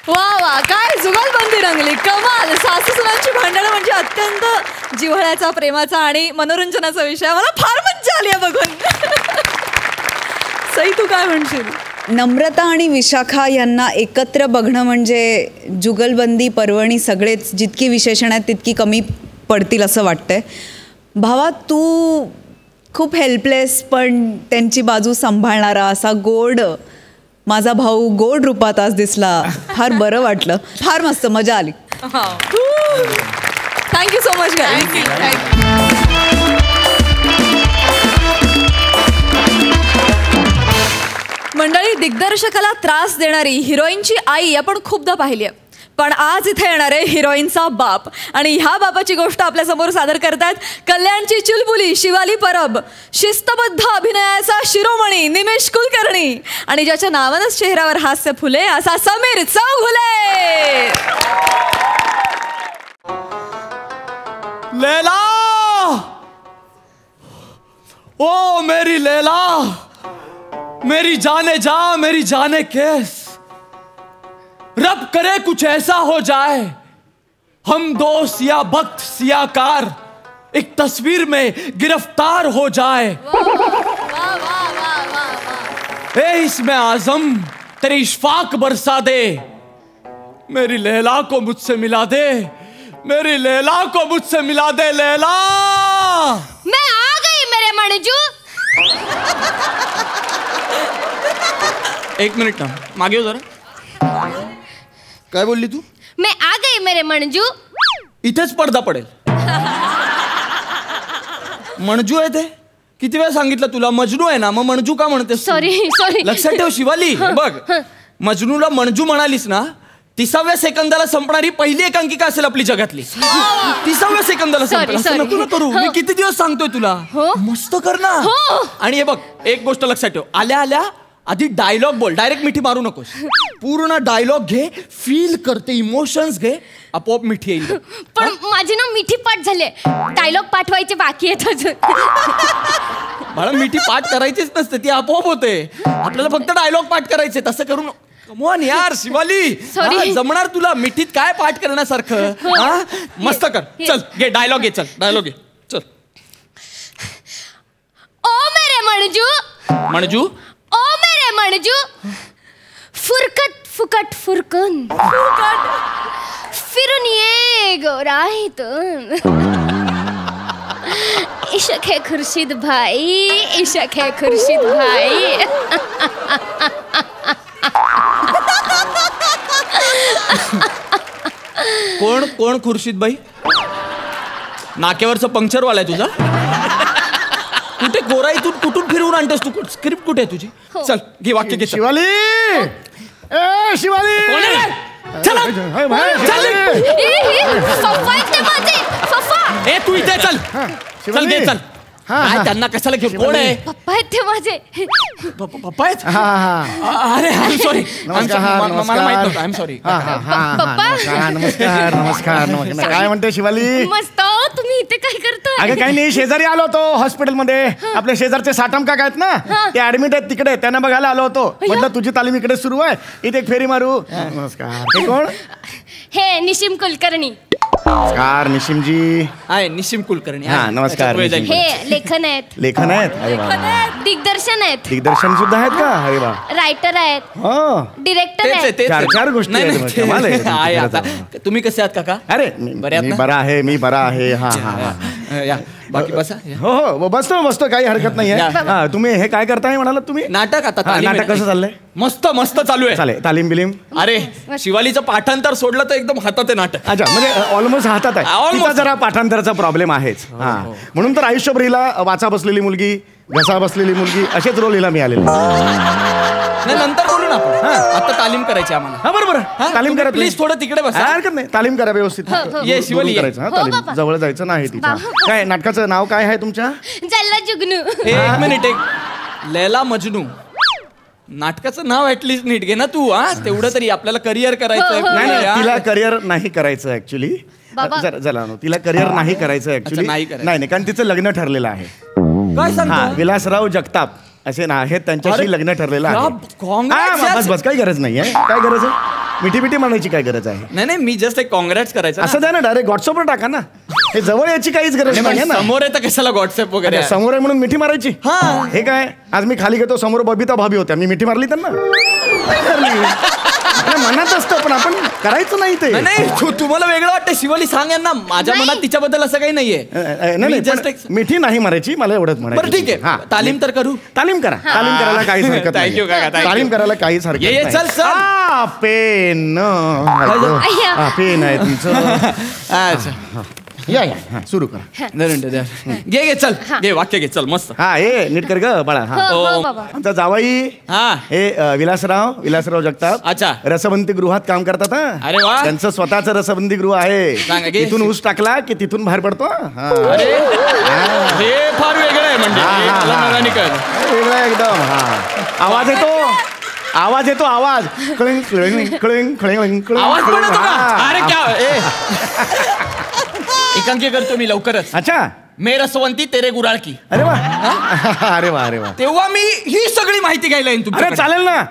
वा वा, काय जुगलबंदी रंगली, कमाल. सासू सुनांची भांडणं म्हणजे अत्यंत जिव्हाळ्याचा, प्रेमाचा आणि मनोरंजनाचा विषय. मला फार मज्जा आली आहे बघून. सई, तू काय म्हणशील? नम्रता आणि विशाखा यांना एकत्र बघणं म्हणजे जुगलबंदी पर्वणी सगळेच जितकी विशेषण आहेत तितकी कमी पडतील असं वाटतंय. भावा, तू खूप हेल्पलेस पण त्यांची बाजू सांभाळणारा असा गोड माझा भाऊ गोड रूपात आज दिसला. फार बरं वाटलं, फार मस्त मजा आली. Thank you so much. मंडळी, दिग्दर्शकाला त्रास देणारी हिरोईनची आई आपण खूपदा पाहिली आहे, पण आज इथे येणार आहे हिरोईनचा बाप. आणि ह्या बापाची गोष्ट आपल्या समोर सादर करतात कल्याणची चुलबुली शिवाली परब, शिस्तबद्ध अभिनयाचा शिरोमणी निमेश कुलकर्णी, आणि ज्याच्या नावानंच चेहऱ्यावर हास्य फुले असा समीर चौघुले. लैला, ओ मेरी लैला, मेरी जाने जा, मेरी जाने कैस, रब करे कुछ ऐसा हो जाए, हम दो सिया बख्त सिया कार एक तस्वीर में गिरफ्तार हो जाए. ए इसमें आजम तेरी इश्फाक बरसा दे, मेरी लैला को मुझसे मिला दे, मेरी लैला को मुझसे मिला दे. लैला, मैं आ गई मेरे मणजू. एक मिनिट ना, मागे हो जरा. काय बोलली तू? मैं आ गई मेरे मणजू. इथेच पडदा पडेल. मणजू आहे ते किती वेळा सांगितलं तुला, मजनू आहे ना, मग मणजू का म्हणते? सॉरी. लक्षात ठेव शिवाली, बघ मजनूला मणजू म्हणालीस ना, 30व्या सेकंदाला संपणारी पहिली एकांकिका असेल आपली जगातली. 30व्या सेकंदाला संपेल. असं नको ना करू. मी किती दिवस सांगतोय तुला, मस्त कर ना. आणि हे बघ, एक गोष्ट लक्षात ठेव, आल्या आल्या आधी डायलॉग बोल, डायरेक्ट मिठी मारू नकोस. पूर्ण डायलॉग घे, फील करते, इमोशन्स घे, आपोआप मिठी येईल. पण माझी ना मिठी पाठ झाले, डायलॉग पाठवायचे बाकी आहेत अजून. बाळा, मिठी पाठ करायचीच नसते, ती आपोआप होते. आपल्याला फक्त डायलॉग पाठ करायचे, तसं करू नको. कमॉन यार शिवाली, जमणार तुला मिठीत काय पाठ करण्यासारखं. मस्त कर. चल घे डायलॉग, घे. चल डायलॉग घे. चल. ओ मेरे मणजू, मणजू, ओ मेरे मणजू, फुरकट फुकट फुरकन फिरून ये गोराईतून. इश्क है खुर्शीद भाई, इश्क है खुर्शीद भाई. कोण कोण खुर्शीद भाई? नाक्यावरचं पंक्चरवाला आहे तुझा? कुठे गोराईतून कुठून फिरवून आणतोस तू? स्क्रिप्ट कुठे आहे तुझी? चल घे वाक्य घे. शिवाली, ए शिवाली, चला ए तू इथे चल. चल घे. चल. काय त्यांना कशाला घेऊन? कोण आहे? पप्पा आहेत ते माझे. पप्पा आहेत? अरे आय एम सॉरी, मला माहित नव्हतं. I am sorry. नमस्कार नमस्कार. काय म्हणते शिवाली? मस्त. तुम्ही इथे काय करताय? अगं काही नाही, शेजारी आलो होतो हॉस्पिटलमध्ये. आपल्या शेजारचे साठम काका आहेत ना, ते ऍडमिट आहेत तिकडे, त्यांना बघायला आलो होतो. म्हटलं तुझी तालीम इकडे सुरू आहे, इथे एक फेरी मारू. नमस्कार. हे कोण? हे निशिम कुलकर्णी. नमस्कार निशिमजी. आहे निशिम कुलकर्णी. हा नमस्कार. हे लेखन आहेत. लेखन आहेत? अरे वा. दिग्दर्शन आहेत. दिग्दर्शन सुद्धा आहेत का? अरे वा. रायटर आहेत. डिरेक्टर आहेत. चार गोष्टी आहेत. तुम्ही कसे आहात काका? अरे मी बरा आहे, मी बरा आहे. हा हा. या बाकी बसा हो हो बसतो काही हरकत नाहीये. हा, तुम्ही हे काय करताय म्हणालात तुम्ही? नाटक आता हा, तालीम नाटक आहे. कसं चाललंय? मस्त मस्त चालू आहे. चालेल तालीम बिलीम. अरे शिवालीचं पाठांतर सोडलं तर एकदम हातात आहे नाटक. अच्छा म्हणजे ऑलमोस्ट हातात आहे. Almost. तिचा जरा पाठांतराचा प्रॉब्लेम आहेच. हा म्हणून तर आयुष्यभर हिला वाचा बसलेली मुलगी, घसा बसलेली मुलगी असेच रोल हिला मिळालेले. नाही नंतर बोलू ना आपण. आता तालीम करायची आम्हाला. हा बरोबर तालीम करा प्लीज थोडं तिकडे बसा. काय हरकत नाही तालीम करा व्यवस्थित. ये शिवाली, ये. करायचं हा तालीम. जवळ जायचं नाही तिच्या. काय नाटकाचं नाव काय आहे तुमच्या? जल्ला जुगनू. एक मिनिट लैला मजनू नाटकाचं नाव ऍटलीस्ट नीट घे ना तू. हा तेवढं तरी आपल्याला करिअर करायचं. नाही तिला करिअर नाही करायचं ऍक्च्युली. जरा तिला करिअर नाही करायचं ऍक्च्युली. नाही नाही कारण तिचं लग्न ठरलेलं आहे. काय हा सांगतो? विलासराव जगताप असे ना आहेत त्यांच्याशी लग्न ठरलेलं आहे. Congrats हा, बस काही गरज नाही आहे. काय गरज आहे? मिठी म्हणायची काय गरज आहे? नाही मी जस्ट एक काँग्रेट्स करायचं. असं द्या ना डायरेक्ट व्हॉट्सअपवर टाका ना. हे जवळ याची काहीच गरज नाही ना. समोर आहे तर कशाला व्हॉट्सअप वगैरे. अच्छा, समोर आहे म्हणून मिठी मारायची. हा. हे काय आज मी खाली घेतो समोर बबिता भाभी होत्या मी मिठी मारली त्यांना. नाही मारली. अरे, मनात असतं पण आपण करायचं नाही ते. नाही तुम्हाला वेगळं वाटतं. शिवाली सांग यांना माझ्या मनात तिच्याबद्दल असं काही नाहीये. नाही just पण मिठी नाही मारायची मला एवढंच म्हणायचं. बरं ठीक आहे तालीम तर करू. तालीम करा. तालीम करायला काहीच हरकत Thank you, काका, thank you. तालीम करायला काहीच हरकत ये, नाही. चल, चल. पेन पेन आहे तुमचं. अच्छा या सुरू करा. घे चल घे वाक्य घे चल मस्त. हा हे नीट कर ग बाळा. हा आमचा जावाई हा हे विलासराव जगताप. अच्छा. रसबंदी गृहात काम करतात. हा अरे वा. त्यांचं स्वतःचं रसबंदी गृह सांगा आहे. की. तिथून ऊस टाकला की तिथून बाहेर पडतो. हा. अरे हे फार वेगळं आहे म्हणजे हा, हे हा, मला हा. नव्याने कळलं. वेगळं आहे एकदम. हा आवाज येतो आवाज cling cling cling cling cling. आवाज पण येतो का? हा. अरे क्या एकांकी करतो मी लवकरच. अच्छा मे रसवंती तेरे गुराळकी. अरे वा अरे वा अरे वा. तेव्हा मी ही सगळी माहिती घ्यायला येईन अरे तुमच्याकडे. चालेल ना.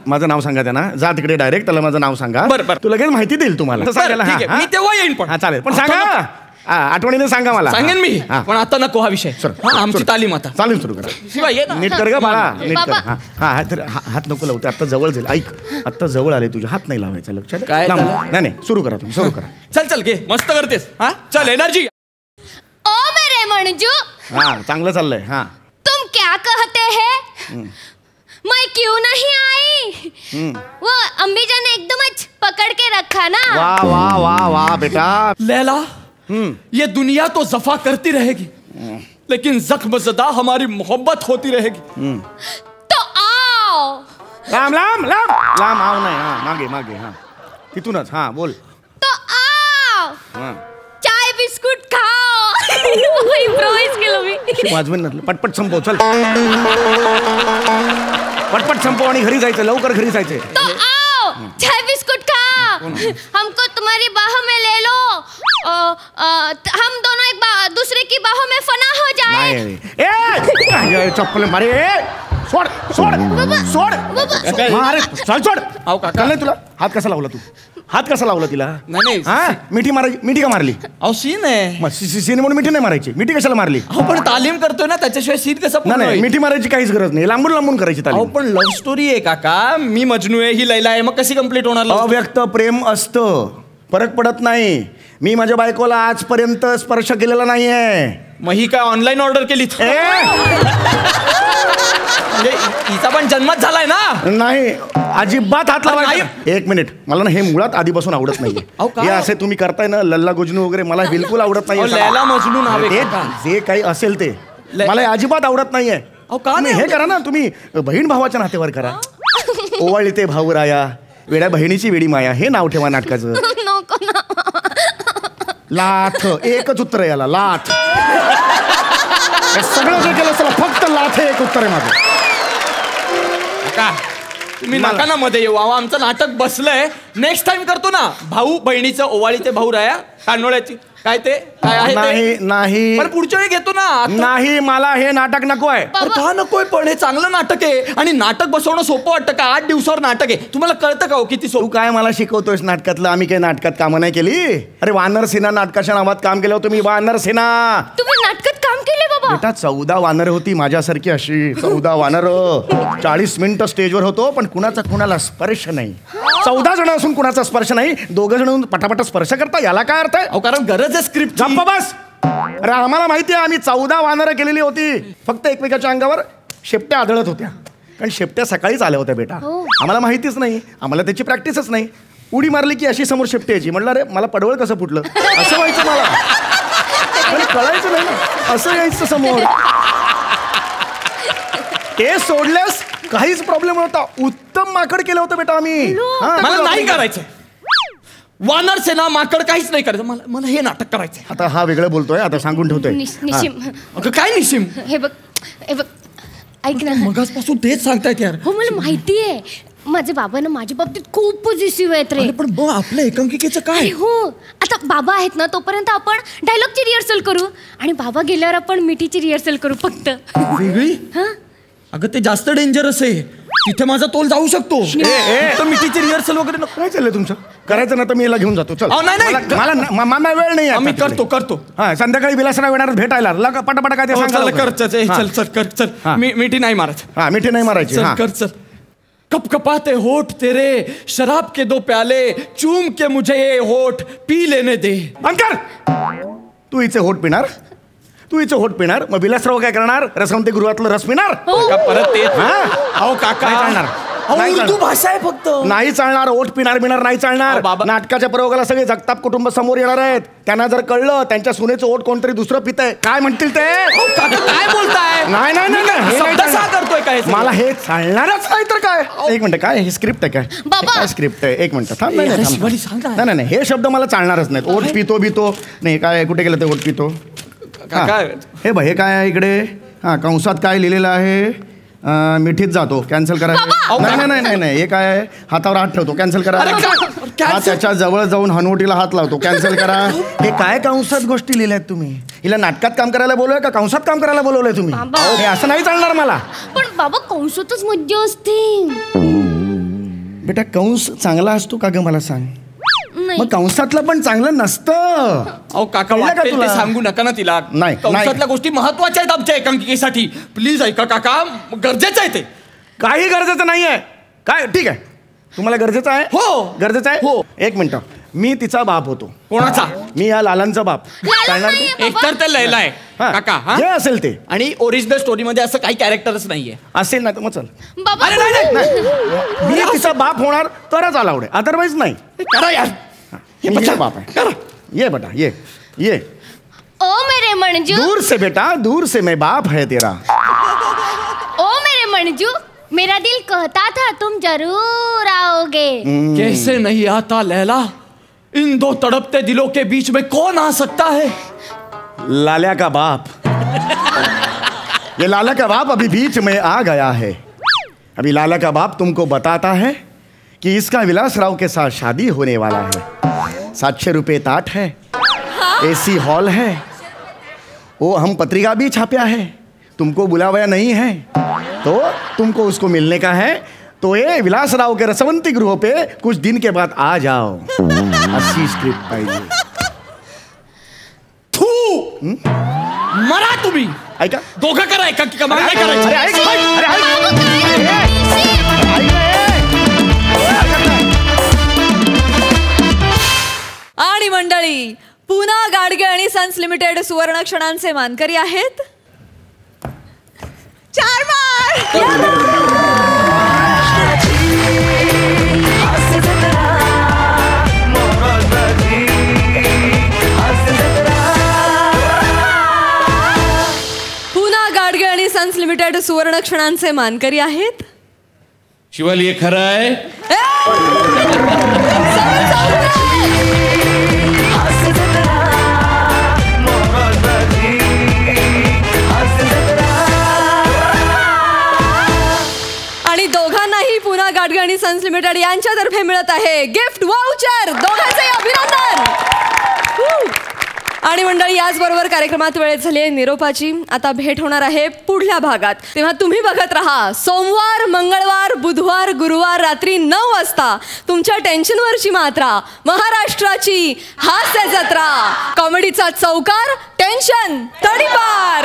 माझं नाव सांगा त्यांना. जा तिकडे डायरेक्ट त्याला माझं नाव सांगा. बरं. तू लगेच माहिती देईल तुम्हाला. बरं, सांगायला, ठीक आहे. हा, मी तेव्हा येईन पण. हा चालेल पण सांगा. हा, आठवणीने सांगा मला. सांगेन मी हा. पण आता नको हा विषय. सर, हा, आमची सर. तालीम आता चालेल सुरू करा. शिवाय ये ना. नीट कर ग बाळा नीट कर. बाबा. हा तर हात नको लावते. आता जवळ जाईल. ऐक आता जवळ आले तुझ्या हात नाही लावायचा. लक्षात आहे? काय लांब. झालं? नाही सुरू करा तुम्ही सुरू करा. चल घे मस्त करतेस. हा चल एनर्जी. ओ मेरे मंजू हा चांगलं चाललंय. हा तुम क्या कहते हैं? मैं क्यों नहीं आई? वो अम्मी जान ने एकदम पकड़ के रखा ना. वाह वाह वाह वाह बेटा. लैला ये दुनिया तो जफा करती रहेगी लेकिन जख्म ज़दा हमारी मोहब्बत होती रहेगी. तो आओ. लांब लांब लांब लांब आव नाही. हा मागे मागे. हा तिथूनच. हा बोल. तो आओ. हा चाय बिस्कुट खाओ. इम्प्रोवाइज केलं मी. वाजवेन ना पटपट संपव. चल पटपट संपव आणि घरी जायचं. लवकर घरी जायचं. तो आओ चाय बिस्कुट खाओ. हमको तुम्हारी बाहों में ले लो. हम दोनों दूसरे की बाहों में फना हो जाए. नाही ए चप्पल मारे. सोड सोड सोड. अरे चल सोड. अहो, काका. कळलं तुला? हात कसा लावला तू? हात कसा लावला तिला? नाही. हा मिठी मारायची. मिठी का मारली? अहो सीन आहे. मग सीन म्हणून मिठी नाही मारायची. मिठी कशाला मारली? अहो पण तालीम करतोय ना त्याच्याशिवाय सीन कसं पूर्ण नाही होईल? मिठी मारायची काहीच गरज नाही. लांबून लांबून करायची अहो तालीम. पण लव्ह स्टोरी आहे काका. मी मजनू आहे ही लैला आहे मग कशी कंप्लीट होणार love story? अव्यक्त प्रेम असतं. फरक पडत नाही. मी माझ्या बायकोला आजपर्यंत स्पर्श केलेला नाहीये. मग ही काय ऑनलाईन ऑर्डर केली? म्हणजे हिचा पण जन्मच झालाय ना. नाही अजिबात हात लावायचा. नाही. एक मिनिट मला ना हे मुळात आधीपासून आवडत नाहीये. अहो, काय? हे असे तुम्ही करताय ना लल्ला गुजनू वगैरे मला बिलकुल आवडत अहो, लैला मजनू नाव आहे ते काका. जे काही असेल ते मला हे अजिबात आवडत नाहीये. अहो, का तुम्ही नाही हे आवडत? करा ना तुम्ही बहीण भावाच्या नातेवर करा. ओवाळी ते भाऊराया वेड्या बहिणीची वेडी माया हे नाव ठेवा नाटकाचं. नको ना. लाथ एकच उत्तर आहे याला. लाथ. हे सगळं जे केलं असतं फक्त लाथ हे एक उत्तर आहे माझं. काका तुम्ही नका ना मध्ये येऊ. अहो आमचं नाटक बसलंय. नेक्स्ट टाइम करतो ना. भाऊ बहिणीचं ओवाळी ते भाऊ राया कानोळ्याची काय ते काय आहे ते? नाही नाही पण पुढच्या वेळी घेतो ना. आता- नाही मला हे नाटक नको आहे. अरे का नकोय पण हे चांगलं नाटक आहे आणि नाटक बसवणं सोपं वाटतं का? 8 दिवसावर नाटक आहे. तुम्हाला कळतं का हो किती तू सोपं? काय मला शिकवतोयस नाटकातलं? आम्ही काही नाटकात कामं नाही केली. अरे वानर सेना नाटकाच्या नावात काम केलं होतं मी. वानर सेना. तुम्ही नाटकात काम केले बाबा? बेटा 14 वानर होती माझ्यासारखी अशी. 14 वानर 40 मिनिटं स्टेजवर होतो पण कुणाचा कुणाला स्पर्श नाही. 14 जण असून कुणाचा स्पर्श नाही. 2 जण पटापट स्पर्श करता याला काय अर्थ आहे? अहो कारण गरज आहे स्क्रिप्ट. गप्प बस. अरे आम्हाला माहिती आहे, आम्ही 14 वानरं केलेली होती. फक्त एकमेकाच्या अंगावर शेपट्या आदळत होत्या, कारण शेपट्या सकाळीच आल्या होत्या बेटा. आम्हाला माहितीच नाही, आम्हाला त्याची प्रॅक्टिसच नाही. उडी मारली की अशी समोर शेपटी यायची. म्हटलं अरे मला पडवळ कसं फुटलं असं व्हायचं मला, पण कळायचं नाही ना, असं यायचं समोर. ते सोडल्यास काहीच प्रॉब्लेम नव्हता. उत्तम माकड केलं होतं बेटा आम्ही. मला नाही करायचं. वानर सेना माकड काहीच नाही करायचं. मला हे नाटक करायचंय. आता हा वेगळं बोलतोय, आता सांगून ठेवतोय. निशिम काय निशिम? हे बघ ऐक ना, मगासपासून तेच सांगतायत यार. हो मला माहितीये, माझे बाबा ना माझ्या बाबतीत खूप पॉझिटिव्ह आहेत रे. पण बघ आपल्या एकांकिकेचं काय. हो आता बाबा आहेत ना, तोपर्यंत आपण डायलॉगची रिहर्सल करू, आणि बाबा गेल्यावर आपण मिठीची रिहर्सल करू फक्त. वेगळी? अगं ते जास्त डेंजरस आहे, तिथे माझा तोल जाऊ शकतो. मिठीची रिहर्सल वगैरे नको. काय चाललंय तुमचं? करायचं ना तर मी याला घेऊन जातो. चल. मला वेळ नाही. मी करतो. हा संध्याकाळी विलासराव येणार भेटायला. पटापट काय ते सांग. चल मिठी नाही मारायची. हा मिठी नाही मारायची. चल. कपकपाते होठ तेरे, शराब के 2 प्याले, चूम के मुझे ये होठ पी लेने दे. अंकर, तू इथे होठ पिणार, मग विलासराव काय करणार? रसवंती गृहातलं रस पिणार. परत ते अहो काका चालणार. उर्दू भाषा आहे फक्त. नाही चालणार. ओठ पिणार नाही चालणार. नाटकाच्या प्रयोगाला सगळे जगताप कुटुंब समोर येणार आहेत. त्यांना जर कळलं त्यांच्या सुनेचं ओठ कोणतरी दुसरं पितंय, काय म्हणतील ते? काय बोलताय? नाही करतोय काय? मला हे चालणारच नाही तर काय. एक मिनिट, काय हे स्क्रिप्ट आहे काय स्क्रिप्ट आहे? एक मिनिट थांब. नाही हे शब्द मला चालणारच नाहीत. ओठ पितो नाही. काय कुठे गेलं ते ओठ पितो? हे बघ, हे काय आहे इकडे? कंसात काय लिहिलेलं आहे? मिठीत जातो, कॅन्सल करा. नाही हे काय आहे? हातावर हात ठेवतो, कॅन्सल करा. हा त्याच्या जवळ जाऊन हनुवटीला हात लावतो, कॅन्सल करा. हे काय कंसात गोष्टी लिहिल्यात तुम्ही? हिला नाटकात काम करायला बोलवलंय का कंसात काम करायला बोलवलंय तुम्ही? हे असं नाही चालणार मला. पण बाबा कंसातच मज्जा असते. बेटा कंस चांगला असतो का ग मला सांग? मग कंसातलं पण चांगलं नसतं. अहो काका वाटेल ते सांगू नका ना तिला. नाही कंसातल्या गोष्टी महत्वाच्या आहेत आमच्या एकांकिकेसाठी. प्लीज ऐका काका, गरजेचं आहे ते. काही गरजेचं नाहीये. काय ठीक आहे, तुम्हाला गरजेचं आहे? हो गरजेचं आहे. हो एक मिनिट, मी तिचा बाप होतो. कोणाचा? मी या लालांचा बाप. एकतर ते लैला आहे काका, जे असेल ते. आणि ओरिजिनल स्टोरी मध्ये असं काही कॅरेक्टरच नाहीये. असेल ना तर मग चल. मी तिचा बाप होणार तरच अलाउड आहे, अदरवाईज नाही. करा यार, हे बच्चा बाप आहे. करा. ये बेटा ये. ओ मेरे मंजू, दूर से बेटा, दूर से मैं बाप है तेरा. ओ मेरे मंजू, मेरा दिल कहता था तुम जरूर आओगे. कैसे नहीं आता लैला, इन 2 तड़पते दिलों के बीच में कौन आ सकता है? लाल्या का बाप. ये लाला का बाप अभी बीच में आ गया है. अभी लाला का बाप तुमको बताता है कि इसका विलासराव के साथ शादी होने वाला है. 700 रुपये ताट है, AC हॉल है, वो हम पत्रिका भी छापया है. तुमको बुलावाया नहीं है तो तुमको उसको मिलने का है. तो ये विलासराव के रसवंती गृह पे कुछ दिन के बाद आ जाओ. अच्छी स्क्रिप्ट पाहिजे. मरा तुम्ही. ऐका, दोघं करा एकांकिका, मला नाही करायचं. आणि मंडळी, पुन्हा गाडगे आणि सन्स लिमिटेड सुवर्ण क्षणांचे मानकरी आहेत 4 पुन्हा गाडगे आणि सन्स लिमिटेड सुवर्ण क्षणांचे मानकरी आहेत शिवाली. हे खरं आहे? आणि दोघांनाही पुन्हा गाडगे आणि सन्स लिमिटेड यांच्यातर्फे मिळत आहे गिफ्ट वाउचर. दोघांचे अभिनंदन. आणि मंडळी, याचबरोबर कार्यक्रमात वेळ झाली निरोपाची. आता भेट होणार आहे पुढल्या भागात. तेव्हा तुम्ही बघत राहा सोमवार, मंगळवार, बुधवार, गुरुवार रात्री 9 वाजता तुमच्या टेन्शनवरची मात्रा, महाराष्ट्राची हास्य जत्रा, कॉमेडीचा चौकार, टेन्शन तडीपार.